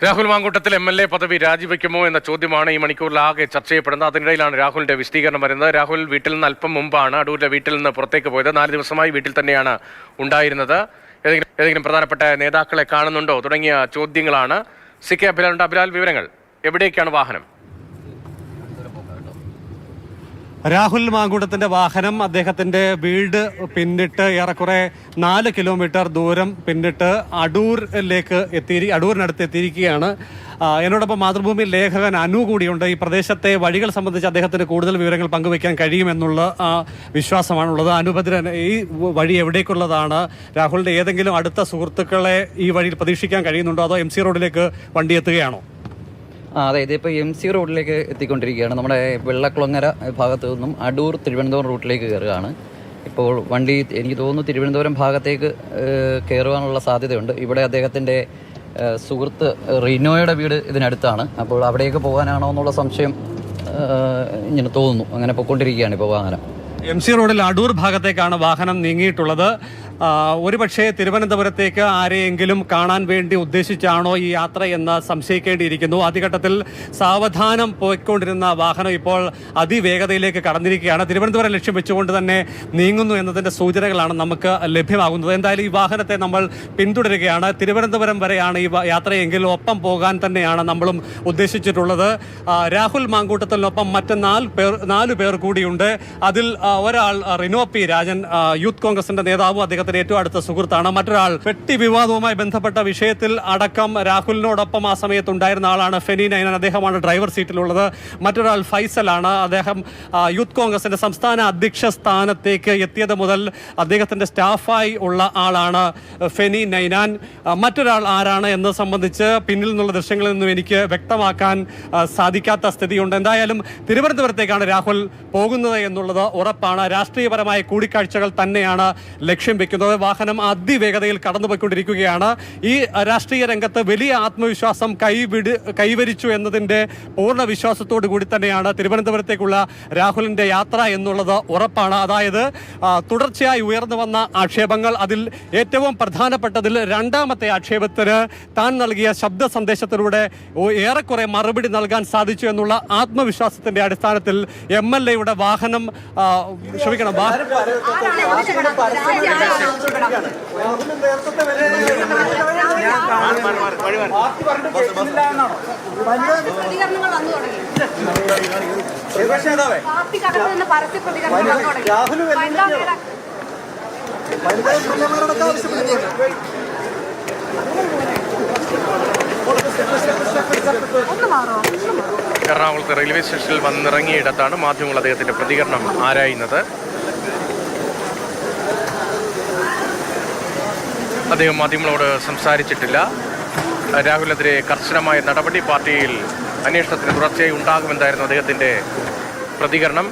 Rahul Mamkootathil MLA പദവി രാജിവെക്കുമോ എന്ന ചോദ്യമാണ് ഈ മണിക്കൂറിലാകെ ചർച്ച ചെയ്യപ്പെടുന്നത്. അതിനിടയിലാണ് രാഹുലിന്റെ വിശദീകരണം വരുന്നത്. രാഹുൽ വീട്ടിൽ നിന്ന് അല്പം മുമ്പാണ് അടൂരിലെ വീട്ടിൽ നിന്ന് പുറത്തേക്ക് പോയത്. 4 ദിവസമായി വീട്ടിൽ തന്നെയാണ് ഉണ്ടായിരുന്നത്. ഏതെങ്കിലും പ്രധാനപ്പെട്ട നേതാക്കളെ കാണുന്നുണ്ടോ തുടങ്ങിയ ചോദ്യങ്ങളാണ്. CK അഭിലാലുണ്ട്. അഭിലാൽ, വിവരങ്ങൾ. എവിടേക്കാണ് വാഹനം? രാഹുൽ മാങ്കൂട്ടത്തിന്റെ വാഹനം അദ്ദേഹത്തിന്റെ വീട് പിന്നിട്ട് ഏറെക്കുറെ 4 കിലോമീറ്റർ ദൂരം പിന്നിട്ട് അടൂരിനടുത്ത് എത്തിയിരിക്കുകയാണ്. എന്നോടൊപ്പം മാതൃഭൂമി ലേഖകൻ അനു കൂടിയുണ്ട്. ഈ പ്രദേശത്തെ വഴികൾ സംബന്ധിച്ച് അദ്ദേഹത്തിന് കൂടുതൽ വിവരങ്ങൾ പങ്കുവയ്ക്കാൻ കഴിയുമെന്നുള്ള വിശ്വാസമാണുള്ളത്. അനുഭദ്രൻ, ഈ വഴി എവിടേക്കുള്ളതാണ്? രാഹുലിന്റെ ഏതെങ്കിലും അടുത്ത സുഹൃത്തുക്കളെ ഈ വഴിയിൽ പ്രതീക്ഷിക്കാൻ കഴിയുന്നുണ്ടോ, അതോ MC റോഡിലേക്ക് വണ്ടി എത്തുകയാണോ? അതെ, ഇതിപ്പോൾ MC റോഡിലേക്ക് എത്തിക്കൊണ്ടിരിക്കുകയാണ്. നമ്മുടെ വെള്ളക്കുളങ്ങര ഭാഗത്തു നിന്നും അടൂർ തിരുവനന്തപുരം റൂട്ടിലേക്ക് കയറുകയാണ്. ഇപ്പോൾ വണ്ടി എനിക്ക് തോന്നുന്നു തിരുവനന്തപുരം ഭാഗത്തേക്ക് കയറുവാനുള്ള സാധ്യതയുണ്ട്. ഇവിടെ അദ്ദേഹത്തിൻ്റെ സുഹൃത്ത് റിനോയുടെ വീട് ഇതിനടുത്താണ്. അപ്പോൾ അവിടേക്ക് പോകാനാണോ എന്നുള്ള സംശയം ഇങ്ങനെ തോന്നുന്നു. അങ്ങനെ പോയിക്കൊണ്ടിരിക്കുകയാണ് ഇപ്പോൾ വാഹനം. MC റോഡിൽ അടൂർ ഭാഗത്തേക്കാണ് വാഹനം നീങ്ങിയിട്ടുള്ളത്. ഒരുപക്ഷെ തിരുവനന്തപുരത്തേക്ക് ആരെയെങ്കിലും കാണാൻ വേണ്ടി ഉദ്ദേശിച്ചാണോ ഈ യാത്ര എന്ന് സംശയിക്കേണ്ടിയിരിക്കുന്നു. ആദ്യഘട്ടത്തിൽ സാവധാനം പോയിക്കൊണ്ടിരുന്ന വാഹനം ഇപ്പോൾ അതിവേഗതയിലേക്ക് കടന്നിരിക്കുകയാണ്. തിരുവനന്തപുരം ലക്ഷ്യം വെച്ചുകൊണ്ട് തന്നെ നീങ്ങുന്നു എന്നതിൻ്റെ സൂചനകളാണ് നമുക്ക് ലഭ്യമാകുന്നത്. എന്തായാലും ഈ വാഹനത്തെ നമ്മൾ പിന്തുടരുകയാണ്. തിരുവനന്തപുരം വരെയാണ് ഈ യാത്രയെങ്കിൽ ഒപ്പം പോകാൻ തന്നെയാണ് നമ്മളും ഉദ്ദേശിച്ചിട്ടുള്ളത്. രാഹുൽ മാങ്കൂട്ടത്തിനൊപ്പം മറ്റ് 4 പേർ കൂടിയുണ്ട്. അതിൽ ഒരാൾ റിനോ P. രാജൻ, യൂത്ത് കോൺഗ്രസിന്റെ നേതാവും അദ്ദേഹത്തിന്റെ ഏറ്റവും അടുത്ത സുഹൃത്താണ്. മറ്റൊരാൾ പെട്ടി വിവാദവുമായി ബന്ധപ്പെട്ട വിഷയത്തിൽ അടക്കം രാഹുലിനോടൊപ്പം ആ സമയത്ത് ഉണ്ടായിരുന്ന ആളാണ് ഫെനി നൈനാൻ. അദ്ദേഹമാണ് ഡ്രൈവർ സീറ്റിലുള്ളത്. മറ്റൊരാൾ ഫൈസലാണ്. അദ്ദേഹം യൂത്ത് കോൺഗ്രസിന്റെ സംസ്ഥാന അധ്യക്ഷ സ്ഥാനത്തേക്ക് എത്തിയത് മുതൽ അദ്ദേഹത്തിന്റെ സ്റ്റാഫായി ഉള്ള ആളാണ് ഫെനി നൈനാൻ. മറ്റൊരാൾ ആരാണ് എന്നത് സംബന്ധിച്ച് പിന്നിൽ നിന്നുള്ള ദൃശ്യങ്ങളിൽ നിന്നും എനിക്ക് വ്യക്തമാക്കാൻ സാധിക്കാത്ത സ്ഥിതിയുണ്ട്. എന്തായാലും തിരുവനന്തപുരത്തേക്കാണ് രാഹുൽ പോകുന്നത് എന്നുള്ളത് ഉറപ്പാണ്. രാഷ്ട്രീയപരമായ കൂടിക്കാഴ്ചകൾ തന്നെയാണ് ലക്ഷ്യം വെക്കുന്നത്. വാഹനം അതിവേഗതയിൽ കടന്നുപോയിക്കൊണ്ടിരിക്കുകയാണ്. ഈ രാഷ്ട്രീയ രംഗത്ത് വലിയ ആത്മവിശ്വാസം കൈവരിച്ചു എന്നതിൻ്റെ പൂർണ്ണ വിശ്വാസത്തോടു കൂടി തന്നെയാണ് തിരുവനന്തപുരത്തേക്കുള്ള രാഹുലിൻ്റെ യാത്ര എന്നുള്ളത് ഉറപ്പാണ്. അതായത് തുടർച്ചയായി ഉയർന്നു വന്ന ആക്ഷേപങ്ങൾ, അതിൽ ഏറ്റവും പ്രധാനപ്പെട്ടതിൽ രണ്ടാമത്തെ ആക്ഷേപത്തിന് താൻ നൽകിയ ശബ്ദ സന്ദേശത്തിലൂടെ ഏറെക്കുറെ മറുപടി നൽകാൻ സാധിച്ചു എന്നുള്ള ആത്മവിശ്വാസത്തിന്റെ അടിസ്ഥാനത്തിൽ MLAയുടെ വാഹനം എറണാകുളത്ത് റെയിൽവേ സ്റ്റേഷനിൽ വന്നിറങ്ങിയിടത്താണ് മാധ്യമങ്ങൾ അദ്ദേഹത്തിന്റെ പ്രതികരണം ആരായുന്നത്. അദ്ദേഹം മാധ്യമങ്ങളോട് സംസാരിച്ചിട്ടില്ല. രാഹുലിനെതിരെ കർശനമായ നടപടി പാർട്ടിയിൽ അന്വേഷണത്തിന് തുടർച്ചയായി ഉണ്ടാകുമെന്നായിരുന്നു അദ്ദേഹത്തിന്റെ പ്രതികരണം.